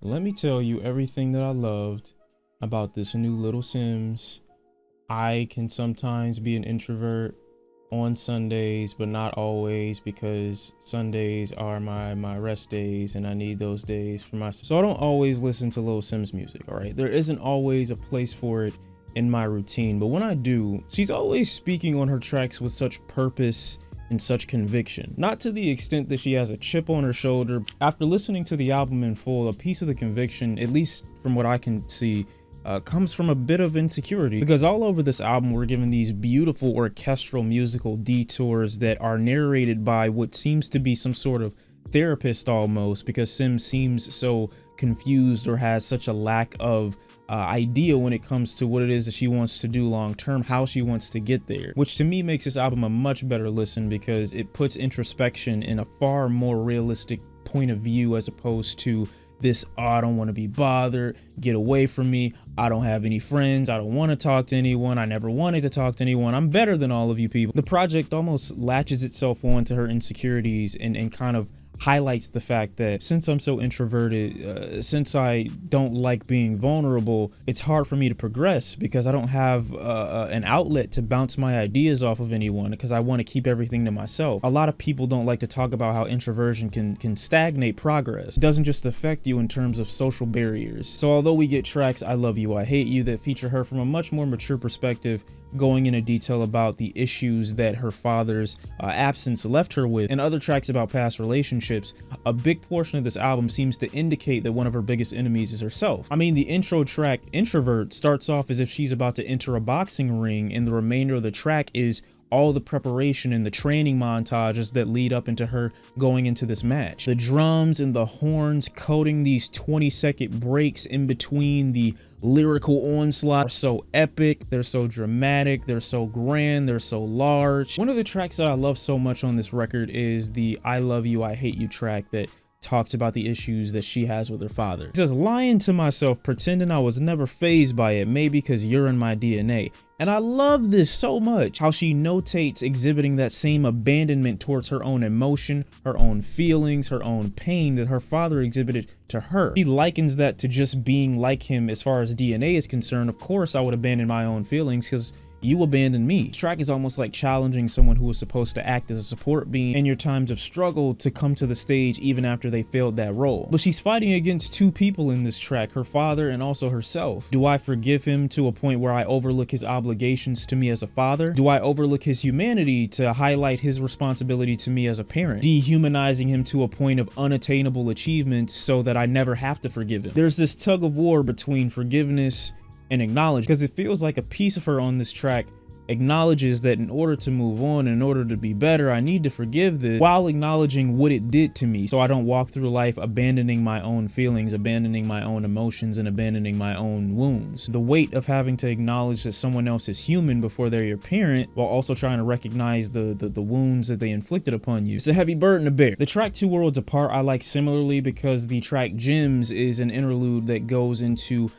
Let me tell you everything that I loved about this new little Simz. I can sometimes be an introvert on Sundays, but not always, because Sundays are my rest days and I need those days for myself. So I don't always listen to Lil Simz music, all right? There isn't always a place for it in my routine, but when I do, she's always speaking on her tracks with such purpose and such conviction. Not to the extent that she has a chip on her shoulder. After listening to the album in full, a piece of the conviction, at least from what I can see, comes from a bit of insecurity, because all over this album we're given these beautiful orchestral musical detours that are narrated by what seems to be some sort of therapist almost, because Simz seems so confused or has such a lack of idea when it comes to what it is that she wants to do long term, how she wants to get there, which to me makes this album a much better listen because it puts introspection in a far more realistic point of view, as opposed to this, oh, I don't want to be bothered, get away from me, I don't have any friends, I don't want to talk to anyone, I never wanted to talk to anyone, I'm better than all of you people. The project almost latches itself onto her insecurities and kind of highlights the fact that since I'm so introverted, since I don't like being vulnerable, it's hard for me to progress because I don't have an outlet to bounce my ideas off of anyone, because I want to keep everything to myself. A lot of people don't like to talk about how introversion can stagnate progress. It doesn't just affect you in terms of social barriers. So although we get tracks I Love You, I Hate You that feature her from a much more mature perspective, going into detail about the issues that her father's absence left her with, and other tracks about past relationships, a big portion of this album seems to indicate that one of her biggest enemies is herself. I mean, the intro track, Introvert, starts off as if she's about to enter a boxing ring, and the remainder of the track is all the preparation and the training montages that lead up into her going into this match. The drums and the horns coding these 20-second breaks in between the lyrical onslaught are so epic, they're so dramatic, they're so grand, they're so large. One of the tracks that I love so much on this record is the I Love You, I Hate You track that talks about the issues that she has with her father. It says, lying to myself, pretending I was never fazed by it, maybe because you're in my DNA. And I love this so much, how she notates exhibiting that same abandonment towards her own emotion, her own feelings, her own pain that her father exhibited to her. She likens that to just being like him as far as DNA is concerned. Of course I would abandon my own feelings because you abandoned me. This track is almost like challenging someone who was supposed to act as a support being in your times of struggle to come to the stage even after they failed that role. But she's fighting against two people in this track, her father and also herself. Do I forgive him to a point where I overlook his obligations to me as a father? Do I overlook his humanity to highlight his responsibility to me as a parent? Dehumanizing him to a point of unattainable achievements so that I never have to forgive him. There's this tug of war between forgiveness and acknowledge, because it feels like a piece of her on this track acknowledges that in order to move on, in order to be better, I need to forgive this, while acknowledging what it did to me, so I don't walk through life abandoning my own feelings, abandoning my own emotions, and abandoning my own wounds. The weight of having to acknowledge that someone else is human before they're your parent, while also trying to recognize the wounds that they inflicted upon you. It's a heavy burden to bear. The track Two Worlds Apart I like similarly because the track Gems is an interlude that goes into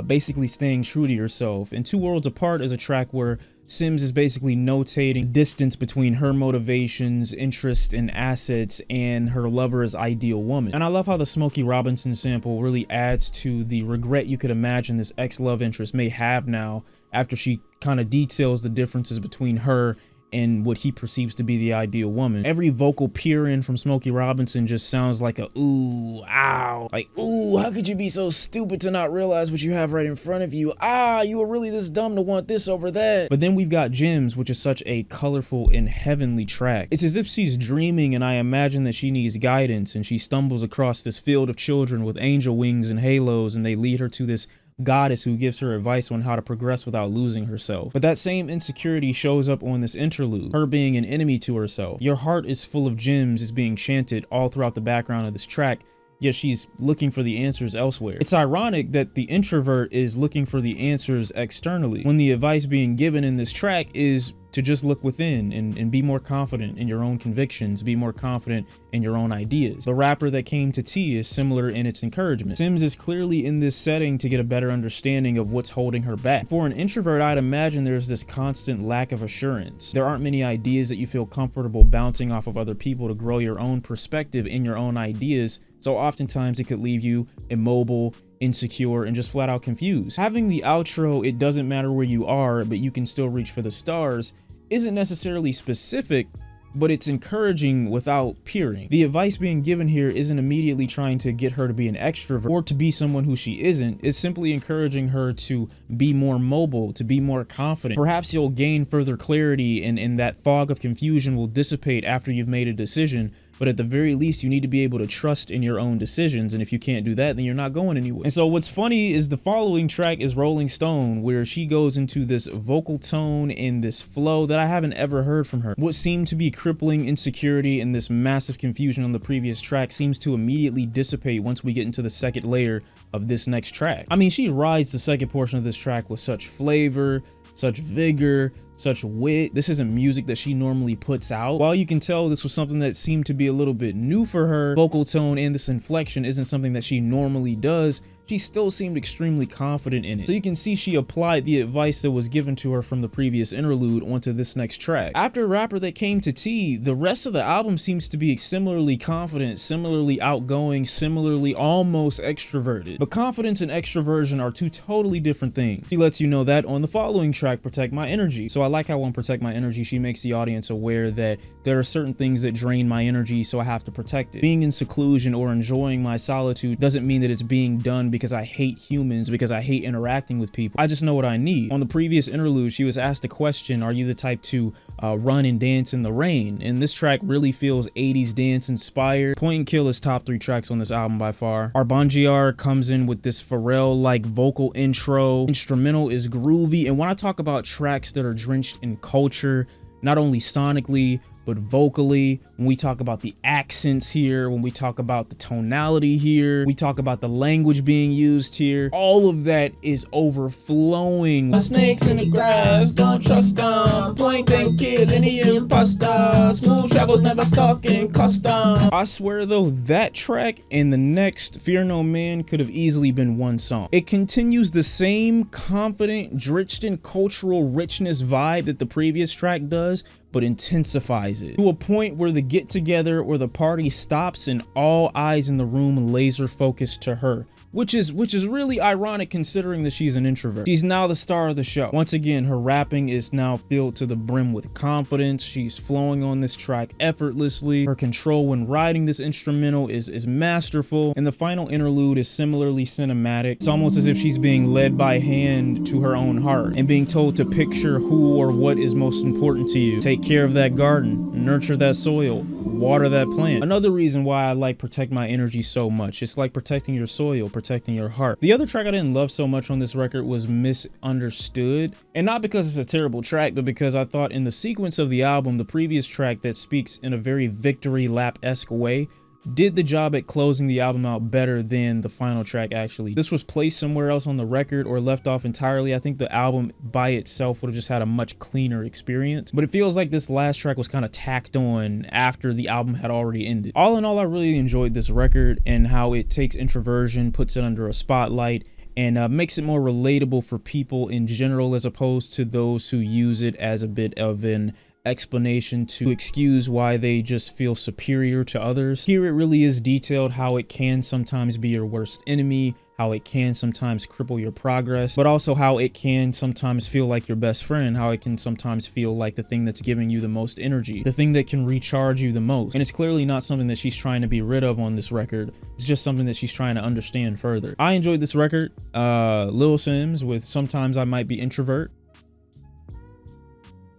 basically staying true to yourself. And Two Worlds Apart is a track where Simz is basically notating distance between her motivations, interests, and assets and her lover's ideal woman. And I love how the Smokey Robinson sample really adds to the regret you could imagine this ex-love interest may have now after she kind of details the differences between her and what he perceives to be the ideal woman. Every vocal peer in from Smokey Robinson just sounds like a ooh, ow, like, ooh, how could you be so stupid to not realize what you have right in front of you? Ah, you were really this dumb to want this over that. But then we've got Gems, which is such a colorful and heavenly track. It's as if she's dreaming and I imagine that she needs guidance, and she stumbles across this field of children with angel wings and halos, and they lead her to this goddess who gives her advice on how to progress without losing herself. But that same insecurity shows up on this interlude, her being an enemy to herself. Your heart is full of gems is being chanted all throughout the background of this track, yet she's looking for the answers elsewhere. It's ironic that the introvert is looking for the answers externally, when the advice being given in this track is to just look within and be more confident in your own convictions, be more confident in your own ideas. The rapper that came to tea is similar in its encouragement. Simz is clearly in this setting to get a better understanding of what's holding her back. For an introvert, I'd imagine there's this constant lack of assurance. There aren't many ideas that you feel comfortable bouncing off of other people to grow your own perspective in your own ideas, so oftentimes it could leave you immobile, insecure, and just flat out confused. Having the outro, "It doesn't matter where you are, but you can still reach for the stars," isn't necessarily specific, but it's encouraging without peering. The advice being given here isn't immediately trying to get her to be an extrovert or to be someone who she isn't. It's simply encouraging her to be more mobile, to be more confident. Perhaps you'll gain further clarity and that fog of confusion will dissipate after you've made a decision. But at the very least, you need to be able to trust in your own decisions. And if you can't do that, then you're not going anywhere. And so what's funny is the following track is Rollin Stone, where she goes into this vocal tone and this flow that I haven't ever heard from her. What seemed to be crippling insecurity and this massive confusion on the previous track seems to immediately dissipate once we get into the second layer of this next track. I mean, she rides the second portion of this track with such flavor, such vigor, such wit. This isn't music that she normally puts out. While you can tell this was something that seemed to be a little bit new for her, vocal tone and this inflection isn't something that she normally does, she still seemed extremely confident in it. So you can see she applied the advice that was given to her from the previous interlude onto this next track. After Rapper That Came to Tea, the rest of the album seems to be similarly confident, similarly outgoing, similarly almost extroverted. But confidence and extroversion are two totally different things. She lets you know that on the following track, Protect My Energy. So I like how on Protect My Energy, she makes the audience aware that there are certain things that drain my energy, so I have to protect it. Being in seclusion or enjoying my solitude doesn't mean that it's being done because I hate humans, because I hate interacting with people. I just know what I need. On the previous interlude, she was asked a question, are you the type to run and dance in the rain? And this track really feels 80s dance inspired. Point and Kill is top 3 tracks on this album by far. Obongjayar comes in with this Pharrell-like vocal intro. Instrumental is groovy. And when I talk about tracks that are drenched in culture, not only sonically, but vocally, when we talk about the accents here, when we talk about the tonality here, we talk about the language being used here, all of that is overflowing. The snakes in the grass, don't trust them. Point and kill any imposter. Smooth travels, never stalking customs. I swear though, that track and the next, Fear No Man, could have easily been one song. It continues the same confident, drenched in cultural richness vibe that the previous track does, but intensifies it to a point where the get together or the party stops and all eyes in the room laser focused to her, which is really ironic considering that she's an introvert. She's now the star of the show. Once again, her rapping is now filled to the brim with confidence. She's flowing on this track effortlessly. Her control when writing this instrumental is masterful, and the final interlude is similarly cinematic. It's almost as if she's being led by hand to her own heart and being told to picture who or what is most important to you. Take care of that garden, nurture that soil, water that plant. Another reason why I like Protect My Energy so much, it's like protecting your soil, protecting your heart. The other track I didn't love so much on this record was Misunderstood, and not because it's a terrible track, but because I thought in the sequence of the album, the previous track that speaks in a very victory lap-esque way did the job at closing the album out better than the final track actually. This was placed somewhere else on the record or left off entirely. I think the album by itself would have just had a much cleaner experience, but it feels like this last track was kind of tacked on after the album had already ended. All in all, I really enjoyed this record and how it takes introversion, puts it under a spotlight, and makes it more relatable for people in general as opposed to those who use it as a bit of an explanation to excuse why they just feel superior to others. Here it really is detailed how it can sometimes be your worst enemy, how it can sometimes cripple your progress, but also how it can sometimes feel like your best friend, how it can sometimes feel like the thing that's giving you the most energy, the thing that can recharge you the most. And it's clearly not something that she's trying to be rid of on this record. It's just something that she's trying to understand further. I enjoyed this record. Lil Simz with Sometimes I Might Be Introvert.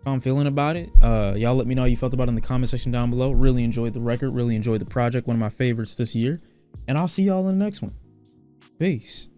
How I'm feeling about it. Y'all let me know how you felt about it in the comment section down below. Really enjoyed the record, really enjoyed the project, one of my favorites this year, and I'll see y'all in the next one. Peace.